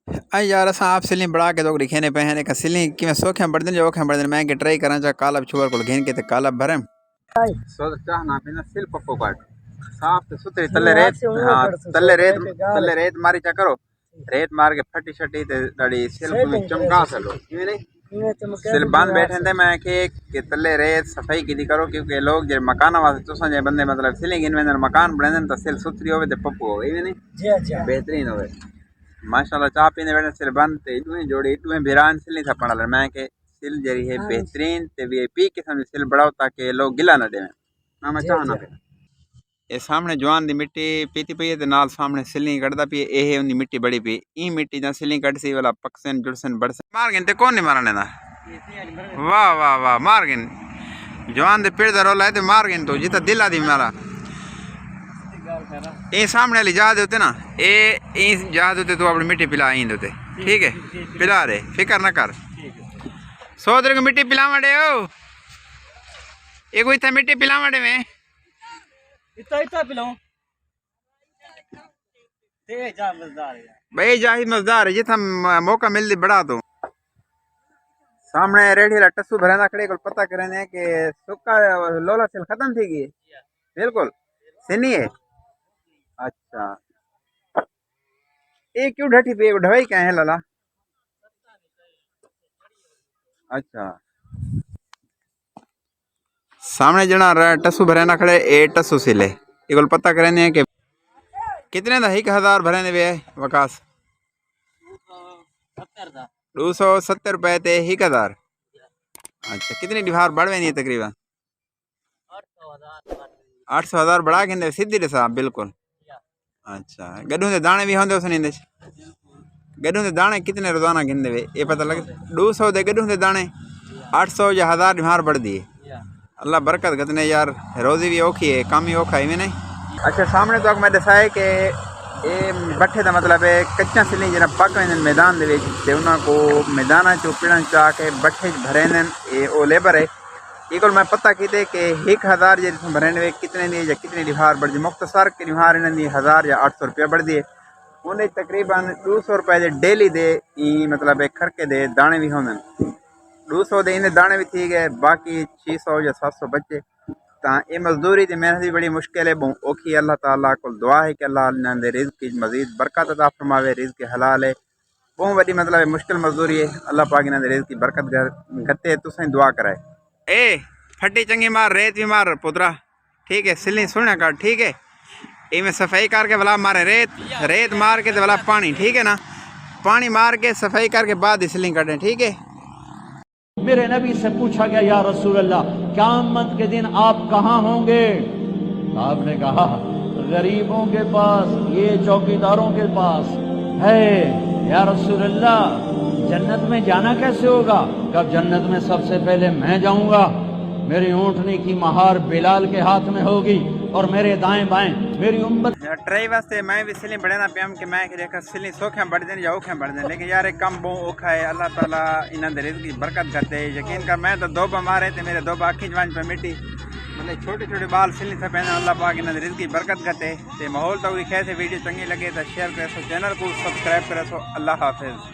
आई यार अस आप सिलिंग बढ़ा के तो लिखे पे हैं का सिलिंग कि मैं सोखे बढ़ दिन जो ओखे बढ़ दिन मैं के ट्राई करा चा काला छुअर को घेन के ते काला भरम सो चाह ना बिना सिल पक्को काट साफ ते सुथरी तले रेत हां तले रेत मारी चा करो रेत मार के फटी छटी ते दाड़ी सिल को चमका सलो इवे नहीं सिल बांध बैठे थे मैं के तले रेत सफाई की करो क्योंकि लोग जे मकान वास्ते तुसा जे बंदे मतलब सिलिंग इन मकान बने तो सिल सुथरी होवे ते पप्पू होवे इवे नहीं जी बेहतरीन होवे माशाल्लाह चाह पीने बैठे सिल बंद ते इतने जोड़े इतने बिरान सिल नहीं था पड़ा मैं के सिल जरी है बेहतरीन ते वीआईपी किस्म की सिल बढ़ाओ ताकि लोग गिला ना देवें ना मैं चाह ना पे ये सामने जवान दी मिट्टी पीती पई है ते नाल सामने सिलिंग कटदा पई ए है उन्दी मिट्टी बड़ी पई ई मिट्टी दा सिलिंग कट सी वाला पक्सन जुड़सन बड़सन मार गन ते कौन नहीं मारने दा वाह वाह वाह मार गन जवान दे पेड़ दा रोला है ते मार गन तो जिता दिल आदमी मारा ये सामने वाली जहाज होते ना ये जहाज होते तो अपनी मिट्टी पिला इन होते ठीक है पिला दे फिक्र ना कर सोदर को मिट्टी पिलावा दे ओ ये कोई था मिट्टी पिलावा दे में इतना पिलाऊं ते जा मजदार है भाई जाहिद मजदार है जिथा मौका मिल दी बढ़ा दो सामने रेडी ला टस्सू भरना खड़े को पता करने के सुक्का लोला सिल खत्म थी गई बिल्कुल सिनी है अच्छा ये क्यों ढटी पे ढवाई क्या है लाला अच्छा सामने जना टस्सू भरे ना खड़े ए टस्सू सिले ये पता करने के कितने दा 1000 भरे वे वकास 270 रुपए ते 1000 अच्छा कितनी डिवार बढ़वे नहीं तकरीबन 800,000 बढ़ा के सीधी रे साहब बिल्कुल अच्छा गड्ढू के दाने भी होंगे उसने गड्ढू के दाने कितने रोजाना गिनते वे ये पता लगे 200 दे गड्ढू के दाने 800 या 1000 बिहार बढ़ दिए अल्लाह बरकत गतने यार रोजी भी औखी है काम ही औखा है नहीं अच्छा सामने तो मैं दसाए कि ये बट्ठे का मतलब है कच्चा सिली जना पक वे मैदान दे को मैदान चो पिड़न चाह के बट्ठे भरे ये ओ लेबर है ये मैं पता किते कि 1000 जे भरने वे कितने दी या कितनी डिवार बढ़ मुख्तसर की डिवार इन 1000 या 800 रुपया बढ़ दिए उन्हें तकरीबन 200 रुपए दे डेली दे मतलब खरके दे दाने भी होंगे 200 दे इन दाने भी थी गए बाकी 600 या 700 बचे तो ये मजदूरी की मेहनत भी बड़ी मुश्किल है बहुत औखी अल्लाह ताला को दुआ है कि अल्लाह इन्होंने रिज़्क़ की मज़ीद बरकत अता फरमावे रिज़्क़ हलाल है बहुत बड़ी मतलब मुश्किल मजदूरी है अल्लाह पाक इन्होंने रिज़्क़ की बरकत गते तुसें दुआ कराए ए फटी चंगी मार रेत भी मार पुत्रा ठीक है सिली सुनने का ठीक है इमें सफाई करके भला मारे रेत मार के भला पानी ठीक है ना पानी मार के सफाई करके बाद सिलिंग कटें ठीक है मेरे नबी से पूछा गया या रसूल अल्लाह क़यामत के दिन आप कहाँ होंगे आपने कहा गरीबों के पास ये चौकीदारों के पास है या रसूल अल्लाह जन्नत में जाना कैसे होगा कब जन्नत में सबसे पहले मैं जाऊंगा मेरी ऊँटनी की महार बिलाल के हाथ में होगी और मेरे दाएं बाएं मेरी उम्मत ट्राई वास्ते मैं भी सिली बढ़ना पियाम कि मैं देखा सिली सोखे बढ़ दें या औखे बढ़ दें लेकिन यार एक कम बहुत औखा है अल्लाह ताला इन्होंने रिज़्क़ की बरकत करते है यकीन कर मैं तो दो बीमार है थे मेरे दो आखी जवान पे मिट्टी मतलब छोटे छोटे बाल सिली से पहने अल्लाह पाक इन्होंने रिज़्क़ की बरकत करते ते माहौल तो खैर से वीडियो चंगी लगे तो शेयर करे सो चैनल को सब्सक्राइब करे सो अल्लाह हाफिज़।